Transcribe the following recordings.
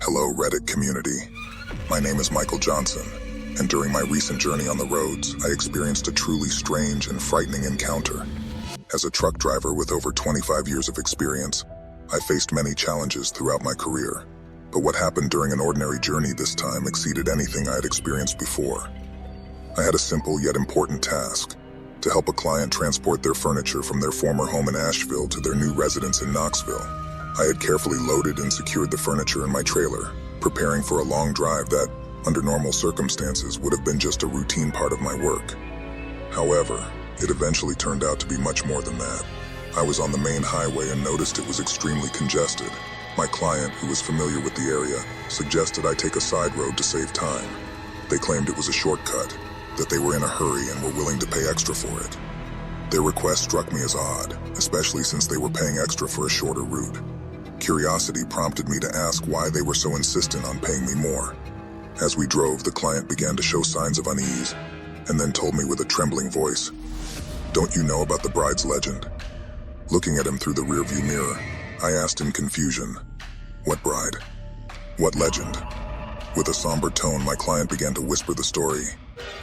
Hello, Reddit community. My name is Michael Johnson, and during my recent journey on the roads, I experienced a truly strange and frightening encounter. As a truck driver with over 25 years of experience, I faced many challenges throughout my career. But what happened during an ordinary journey this time exceeded anything I had experienced before. I had a simple yet important task: to help a client transport their furniture from their former home in Asheville to their new residence in Knoxville. I had carefully loaded and secured the furniture in my trailer, preparing for a long drive that, under normal circumstances, would have been just a routine part of my work. However, it eventually turned out to be much more than that. I was on the main highway and noticed it was extremely congested. My client, who was familiar with the area, suggested I take a side road to save time. They claimed it was a shortcut, that they were in a hurry and were willing to pay extra for it. Their request struck me as odd, especially since they were paying extra for a shorter route. Curiosity prompted me to ask why they were so insistent on paying me more. As we drove, the client began to show signs of unease, and then told me with a trembling voice, "Don't you know about the bride's legend?" Looking at him through the rearview mirror, I asked in confusion, "What bride? What legend?" With a somber tone, my client began to whisper the story.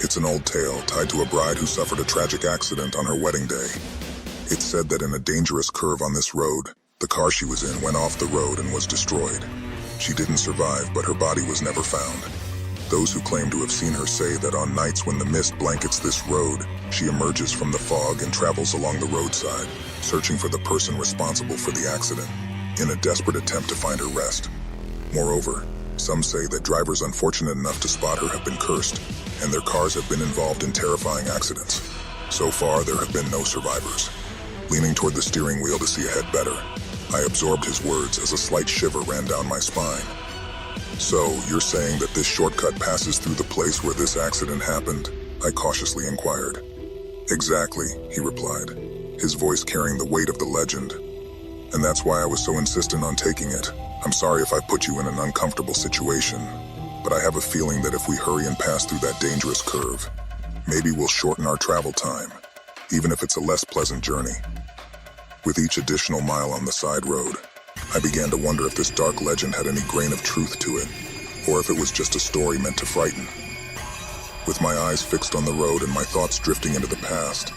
It's an old tale tied to a bride who suffered a tragic accident on her wedding day. It said that in a dangerous curve on this road, the car she was in went off the road and was destroyed. She didn't survive, but her body was never found. Those who claim to have seen her say that on nights when the mist blankets this road, she emerges from the fog and travels along the roadside, searching for the person responsible for the accident, in a desperate attempt to find her rest. Moreover, some say that drivers unfortunate enough to spot her have been cursed, and their cars have been involved in terrifying accidents. So far, there have been no survivors. Leaning toward the steering wheel to see ahead better, I absorbed his words as a slight shiver ran down my spine. "So, you're saying that this shortcut passes through the place where this accident happened?" I cautiously inquired. "Exactly," he replied, his voice carrying the weight of the legend. "And that's why I was so insistent on taking it. I'm sorry if I put you in an uncomfortable situation, but I have a feeling that if we hurry and pass through that dangerous curve, maybe we'll shorten our travel time, even if it's a less pleasant journey." With each additional mile on the side road, I began to wonder if this dark legend had any grain of truth to it, or if it was just a story meant to frighten. With my eyes fixed on the road and my thoughts drifting into the past,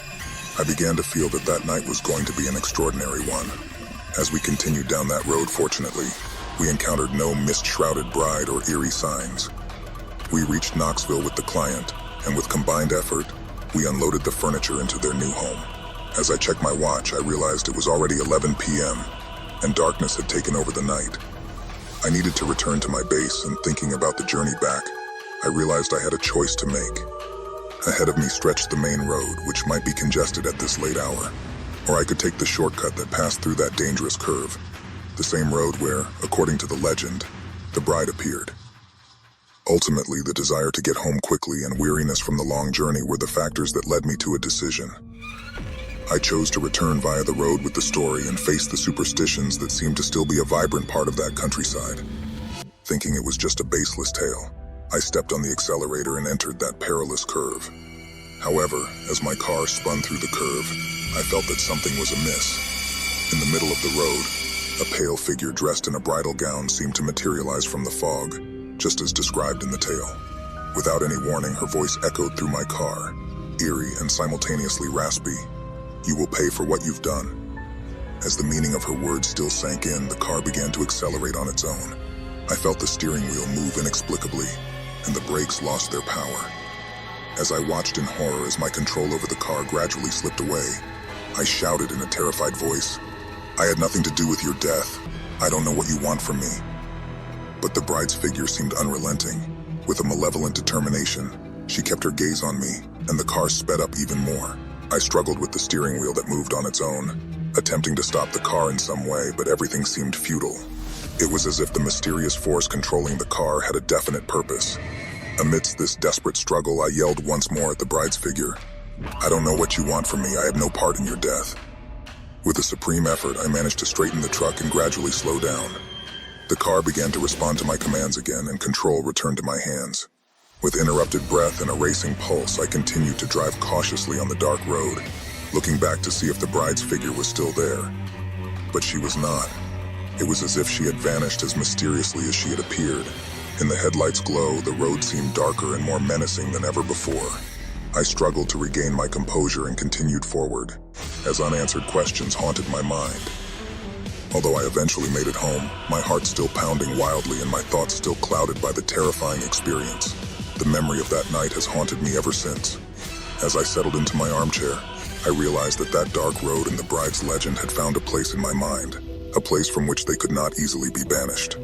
I began to feel that that night was going to be an extraordinary one. As we continued down that road, fortunately, we encountered no mist-shrouded bride or eerie signs. We reached Knoxville with the client, and with combined effort, we unloaded the furniture into their new home. As I checked my watch, I realized it was already 11 p.m., and darkness had taken over the night. I needed to return to my base, and thinking about the journey back, I realized I had a choice to make. Ahead of me stretched the main road, which might be congested at this late hour, or I could take the shortcut that passed through that dangerous curve, the same road where, according to the legend, the bride appeared. Ultimately, the desire to get home quickly and weariness from the long journey were the factors that led me to a decision. I chose to return via the road with the story and face the superstitions that seemed to still be a vibrant part of that countryside. Thinking it was just a baseless tale, I stepped on the accelerator and entered that perilous curve. However, as my car spun through the curve, I felt that something was amiss. In the middle of the road, a pale figure dressed in a bridal gown seemed to materialize from the fog, just as described in the tale. Without any warning, her voice echoed through my car, eerie and simultaneously raspy. "You will pay for what you've done." As the meaning of her words still sank in, the car began to accelerate on its own. I felt the steering wheel move inexplicably, and the brakes lost their power. As I watched in horror as my control over the car gradually slipped away, I shouted in a terrified voice, "I had nothing to do with your death. I don't know what you want from me." But the bride's figure seemed unrelenting. With a malevolent determination, she kept her gaze on me, and the car sped up even more. I struggled with the steering wheel that moved on its own, attempting to stop the car in some way, but everything seemed futile. It was as if the mysterious force controlling the car had a definite purpose. Amidst this desperate struggle, I yelled once more at the bride's figure, "I don't know what you want from me. I have no part in your death." With a supreme effort, I managed to straighten the truck and gradually slow down. The car began to respond to my commands again, and control returned to my hands. With interrupted breath and a racing pulse, I continued to drive cautiously on the dark road, looking back to see if the bride's figure was still there. But she was not. It was as if she had vanished as mysteriously as she had appeared. In the headlights' glow, the road seemed darker and more menacing than ever before. I struggled to regain my composure and continued forward, as unanswered questions haunted my mind. Although I eventually made it home, my heart still pounding wildly and my thoughts still clouded by the terrifying experience. The memory of that night has haunted me ever since. As I settled into my armchair, I realized that that dark road and the bride's legend had found a place in my mind, a place from which they could not easily be banished.